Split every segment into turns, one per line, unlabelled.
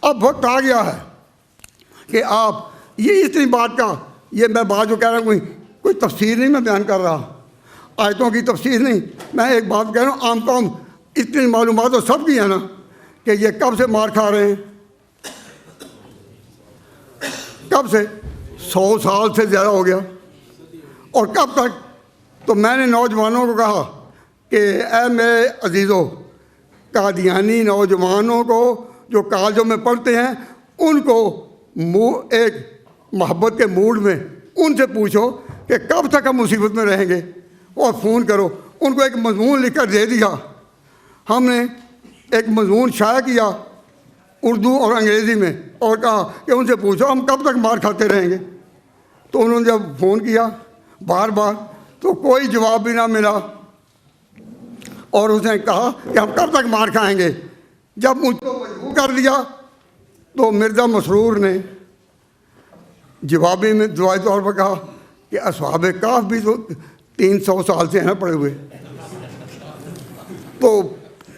अब वक्त आ गया है कि आप ये इतनी बात का, ये मैं बात जो कह रहा हूँ कोई तफसीर नहीं मैं बयान कर रहा, आयतों की तफसीर नहीं, मैं एक बात कह रहा हूँ आम कौम इतनी मालूमात तो सब की है ना कि ये कब से मार खा रहे हैं, कब से 100 साल से ज़्यादा हो गया, और कब तक। तो मैंने नौजवानों को कहा कि ऐ मेरे अजीज़ों, कादियानी नौजवानों को जो कॉलेजों में पढ़ते हैं उनको एक मोहब्बत के मूड में उनसे पूछो कि कब तक हम मुसीबत में रहेंगे, और फ़ोन करो। उनको एक मजमून लिख कर दे दिया, हमने एक मजमून शाया किया उर्दू और अंग्रेज़ी में, और कहा कि उनसे पूछो हम कब तक मार खाते रहेंगे। तो उन्होंने जब फ़ोन किया बार बार तो कोई जवाब भी ना मिला, और उसने कहा कि हम कब तक मार खाएंगे। जब मुझको मजबूर कर दिया तो मिर्ज़ा मसरूर ने जवाबी में दुआई तौर पर कहा कि असहाबे काफ भी तो 300 साल से हैं पड़े हुए। तो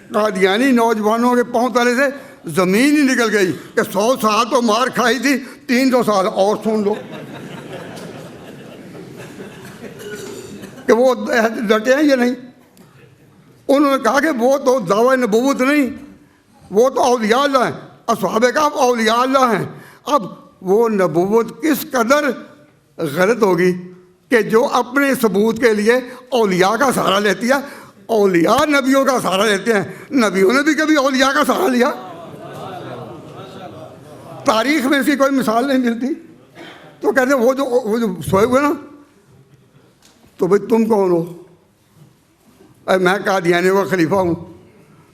कादियानी नौजवानों के पाँव तले से ज़मीन ही निकल गई कि 100 साल तो मार खाई थी, 300 साल और सुन लो कि वो डटे हैं या नहीं। उन्होंने कहा कि वो तो दावा नबूवत नहीं, वो तो औलिया अल्लाह हैं, असहाबे काफ औलिया अल्लाह हैं। अब वो नबूवत किस कदर गलत होगी कि जो अपने सबूत के लिए औलिया का सहारा लेती है। औलिया नबियों का सहारा लेते हैं, नबियों ने भी कभी औलिया का सहारा लिया? तारीख में इसकी कोई मिसाल नहीं मिलती। तो कहते वो जो सोए हुए ना, तो भाई तुम कौन हो? मैं कादियानी का खलीफा हूँ।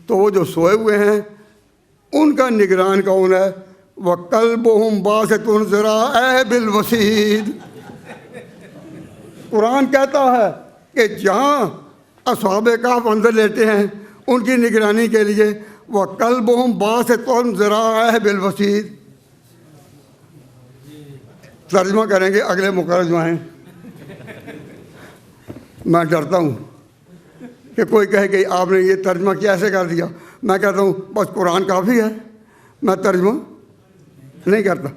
तो वो जो सोए हुए हैं उनका निगरान कौन है? वह कल्बुहुम बासितुन ज़राअह बिल वसीद। कुरान कहता है कि जहाँ असहाबे काफ अंदर लेटे हैं उनकी निगरानी के लिए वह कल्बुहुम बासितुन ज़राअह बिल वसीद। तर्जुमा करेंगे अगले मुकर्रर जो हैं। मैं डरता हूँ कि कोई कहे कि आपने ये तर्जुमा कैसे कर दिया। मैं कहता हूँ बस कुरान काफ़ी है, मैं तर्जुमा नहीं करता।